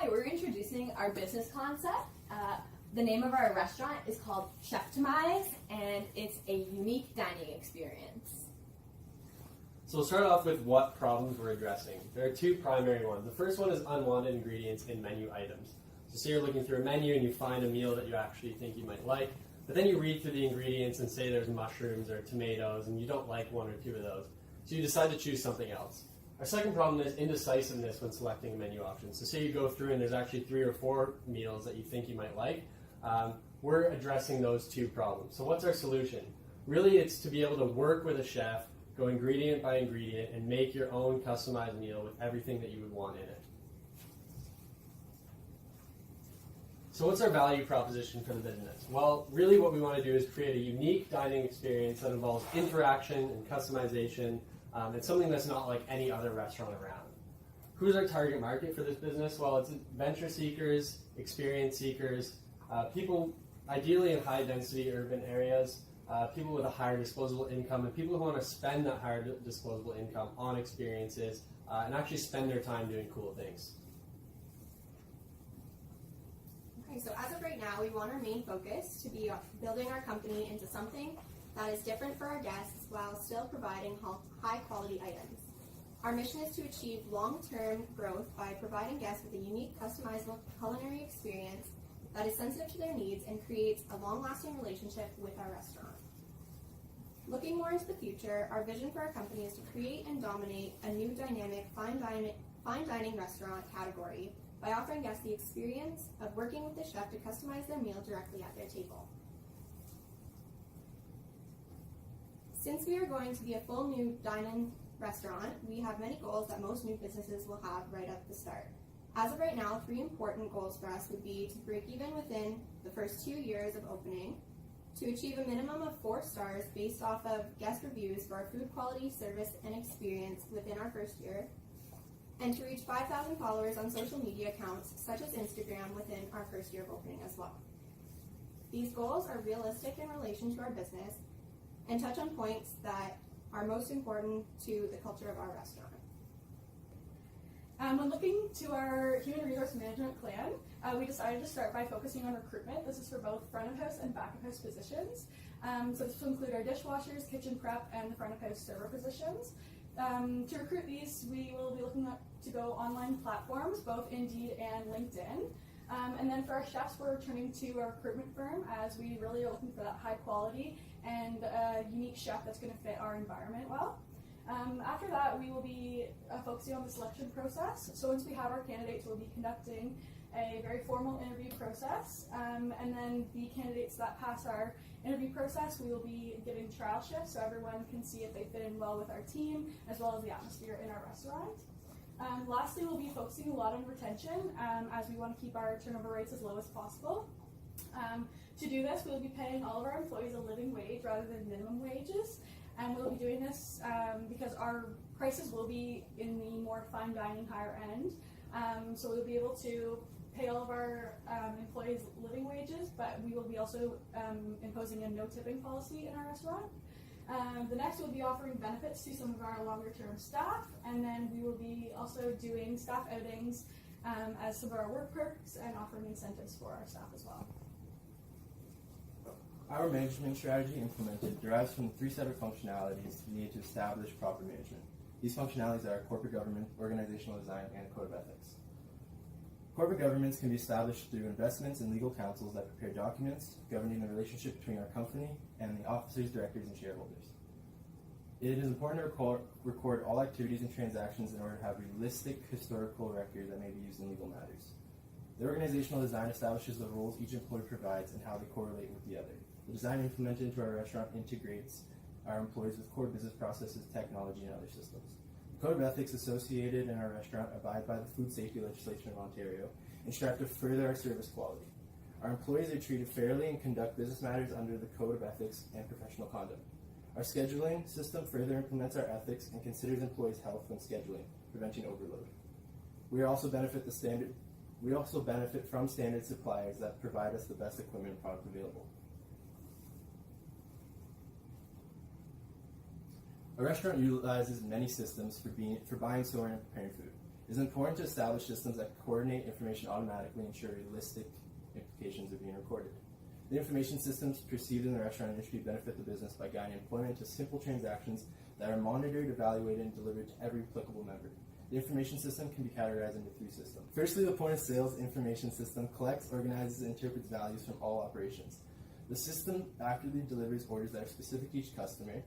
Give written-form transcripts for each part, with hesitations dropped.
Hi, we're introducing our business concept. The name of our restaurant is called Chef-timize, and it's a unique dining experience. So we'll start off with what problems we're addressing. There are two primary ones. The first one is unwanted ingredients in menu items. So say you're looking through a menu and you find a meal that you actually think you might like, but then you read through the ingredients and say there's mushrooms or tomatoes and you don't like one or two of those. So you decide to choose something else. Our second problem is indecisiveness when selecting a menu option. So say you go through and there's actually 3 or 4 meals that you think you might like. We're addressing those two problems. So what's our solution? Really, it's to be able to work with a chef, go ingredient by ingredient, and make your own customized meal with everything that you would want in it. So what's our value proposition for the business? Well, really what we want to do is create a unique dining experience that involves interaction and customization, and something that's not like any other restaurant around. Who's our target market for this business? Well, it's venture seekers, experience seekers, people ideally in high density urban areas, people with a higher disposable income, and people who want to spend that higher disposable income on experiences and actually spend their time doing cool things. Okay, so as of right now, we want our main focus to be building our company into something that is different for our guests while still providing high quality items. Our mission is to achieve long-term growth by providing guests with a unique, customizable culinary experience that is sensitive to their needs and creates a long-lasting relationship with our restaurant. Looking more into the future, our vision for our company is to create and dominate a new dynamic fine dining restaurant category by offering guests the experience of working with the chef to customize their meal directly at their table. Since we are going to be a full new dine-in restaurant, we have many goals that most new businesses will have right at the start. As of right now, 3 important goals for us would be to break even within the first 2 years of opening, to achieve a minimum of 4 stars based off of guest reviews for our food quality, service, and experience within our first year, and to reach 5,000 followers on social media accounts such as Instagram within our first year of opening as well. These goals are realistic in relation to our business and touch on points that are most important to the culture of our restaurant. When looking to our human resource management plan, we decided to start by focusing on recruitment. This is for both front of house and back of house positions. So this will include our dishwashers, kitchen prep, and the front of house server positions. To recruit these, we will be looking to go online platforms, both Indeed and LinkedIn. And then for our chefs, we're turning to our recruitment firm as we really are looking for that high quality and unique chef that's going to fit our environment well. After that, we will be focusing on the selection process. So once we have our candidates, we'll be conducting a very formal interview process. And then the candidates that pass our interview process, we will be giving trial shifts so everyone can see if they fit in well with our team as well as the atmosphere in our restaurant. Lastly, we'll be focusing a lot on retention as we want to keep our turnover rates as low as possible. To do this, we'll be paying all of our employees a living wage rather than minimum wages. And we'll be doing this because our prices will be in the more fine dining higher end. So we'll be able to pay all of our employees living wages, but we will be also imposing a no tipping policy in our restaurant. The next we'll be offering benefits to some of our longer term staff, and then we will be also doing staff outings as some of our work perks and offering incentives for our staff as well. Our management strategy implemented derives from 3 separate functionalities needed to establish proper management. These functionalities are corporate governance, organizational design, and code of ethics. Corporate governance can be established through investments in legal counsels that prepare documents governing the relationship between our company and the officers, directors, and shareholders. It is important to record all activities and transactions in order to have realistic historical record that may be used in legal matters. The organizational design establishes the roles each employee provides and how they correlate with the other. The design implemented into our restaurant integrates our employees with core business processes, technology, and other systems. The code of ethics associated in our restaurant abide by the food safety legislation of Ontario and strive to further our service quality. Our employees are treated fairly and conduct business matters under the code of ethics and professional conduct. Our scheduling system further implements our ethics and considers employees' health when scheduling, preventing overload. We also benefit from standard suppliers that provide us the best equipment and product available. A restaurant utilizes many systems for buying, storing, and preparing food. It is important to establish systems that coordinate information automatically and ensure realistic implications are being recorded. The information systems perceived in the restaurant industry benefit the business by guiding employment to simple transactions that are monitored, evaluated, and delivered to every applicable member. The information system can be categorized into three systems. Firstly, the point of sales information system collects, organizes, and interprets values from all operations. The system accurately delivers orders that are specific to each customer.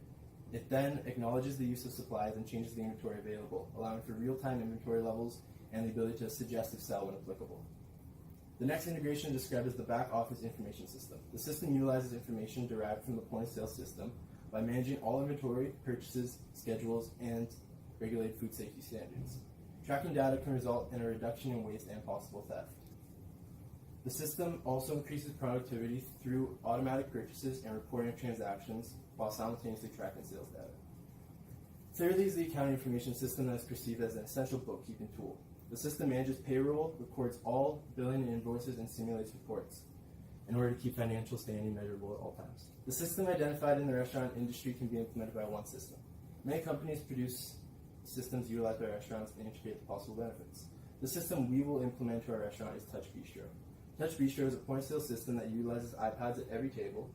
It then acknowledges the use of supplies and changes the inventory available, allowing for real-time inventory levels and the ability to suggestive sell when applicable. The next integration is described as the back office information system. The system utilizes information derived from the point of sale system by managing all inventory, purchases, schedules, and regulated food safety standards. Tracking data can result in a reduction in waste and possible theft. The system also increases productivity through automatic purchases and reporting of transactions while simultaneously tracking sales data. Thirdly is the accounting information system that is perceived as an essential bookkeeping tool. The system manages payroll, records all billing and invoices, and simulates reports in order to keep financial standing measurable at all times. The system identified in the restaurant industry can be implemented by one system. Many companies produce systems utilized by restaurants to integrate the possible benefits. The system we will implement to our restaurant is Touch Bistro. Touch Bistro is a point-of-sale system that utilizes iPads at every table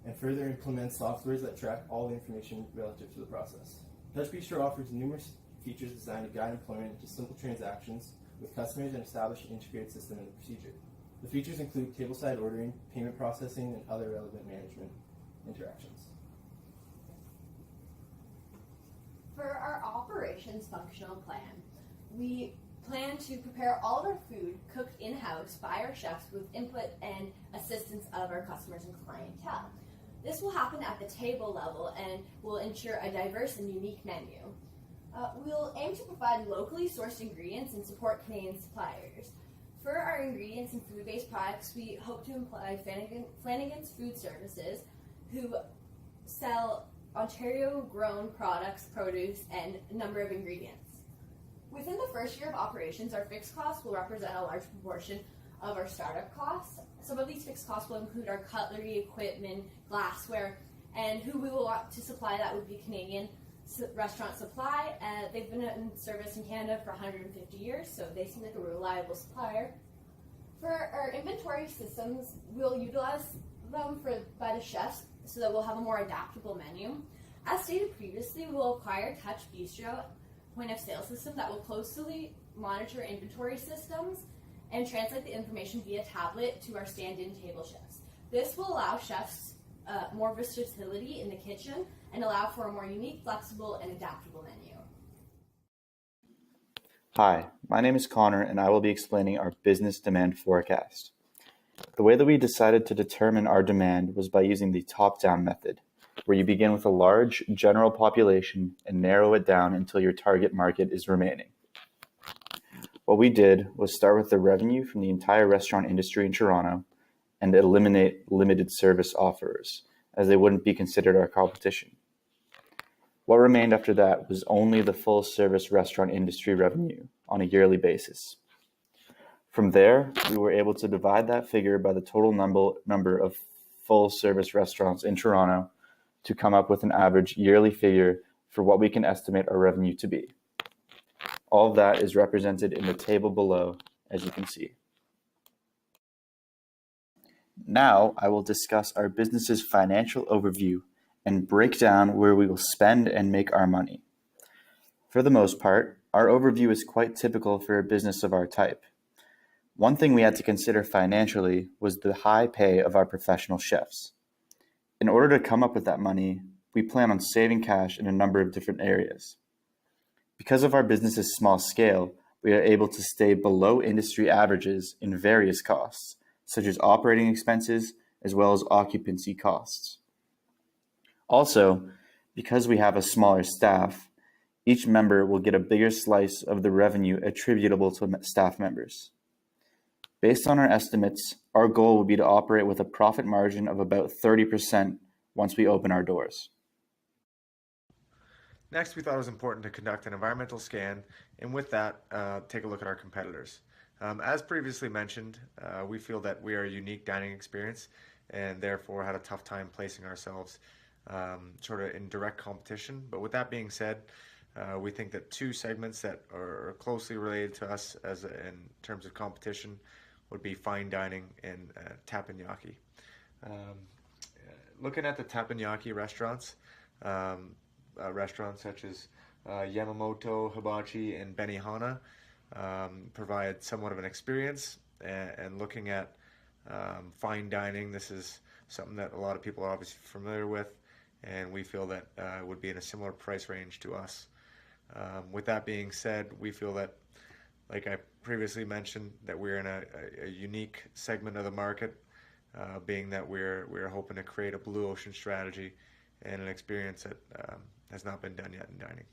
and further implements softwares that track all the information relative to the process. Touch Bistro offers numerous features designed to guide employment into simple transactions with customers and establish an integrated system in the procedure. The features include tableside ordering, payment processing, and other relevant management interactions. For our operations functional plan, we plan to prepare all of our food cooked in-house by our chefs with input and assistance of our customers and clientele. This will happen at the table level and will ensure a diverse and unique menu. We'll aim to provide locally sourced ingredients and support Canadian suppliers. For our ingredients and food-based products, we hope to employ Flanagan's Food Services, who sell Ontario-grown products, produce, and a number of ingredients. Within the first year of operations, our fixed costs will represent a large proportion of our startup costs. Some of these fixed costs will include our cutlery, equipment, glassware, and who we will want to supply that would be Canadian Restaurant Supply. They've been in service in Canada for 150 years, so they seem like a reliable supplier. For our inventory systems, we'll utilize them by the chefs so that we'll have a more adaptable menu. As stated previously, we'll acquire Touch Bistro point of sale system that will closely monitor inventory systems and translate the information via tablet to our stand-in table chefs. This will allow chefs more versatility in the kitchen and allow for a more unique, flexible, and adaptable menu. Hi, my name is Connor and I will be explaining our business demand forecast. The way that we decided to determine our demand was by using the top-down method, where you begin with a large general population and narrow it down until your target market is remaining. What we did was start with the revenue from the entire restaurant industry in Toronto and eliminate limited service offerers, as they wouldn't be considered our competition. What remained after that was only the full service restaurant industry revenue on a yearly basis. From there, we were able to divide that figure by the total number of full service restaurants in Toronto to come up with an average yearly figure for what we can estimate our revenue to be. All of that is represented in the table below, as you can see. Now I will discuss our business's financial overview and break down where we will spend and make our money. For the most part, our overview is quite typical for a business of our type. One thing we had to consider financially was the high pay of our professional chefs. In order to come up with that money, we plan on saving cash in a number of different areas. Because of our business's small scale, we are able to stay below industry averages in various costs, such as operating expenses as well as occupancy costs. Also, because we have a smaller staff, each member will get a bigger slice of the revenue attributable to staff members. Based on our estimates, our goal would be to operate with a profit margin of about 30% once we open our doors. Next, we thought it was important to conduct an environmental scan, and with that, take a look at our competitors. As previously mentioned, we feel that we are a unique dining experience and therefore had a tough time placing ourselves sort of in direct competition. But with that being said, We think that two segments that are closely related to us in terms of competition would be fine dining and teppanyaki. Looking at the teppanyaki restaurants, restaurants such as Yamamoto, Hibachi, and Benihana provide somewhat of an experience. And looking at fine dining, this is something that a lot of people are obviously familiar with, and we feel that would be in a similar price range to us. With that being said, we feel that, like I previously mentioned, that we're in a unique segment of the market, being that we're hoping to create a blue ocean strategy and an experience that has not been done yet in dining.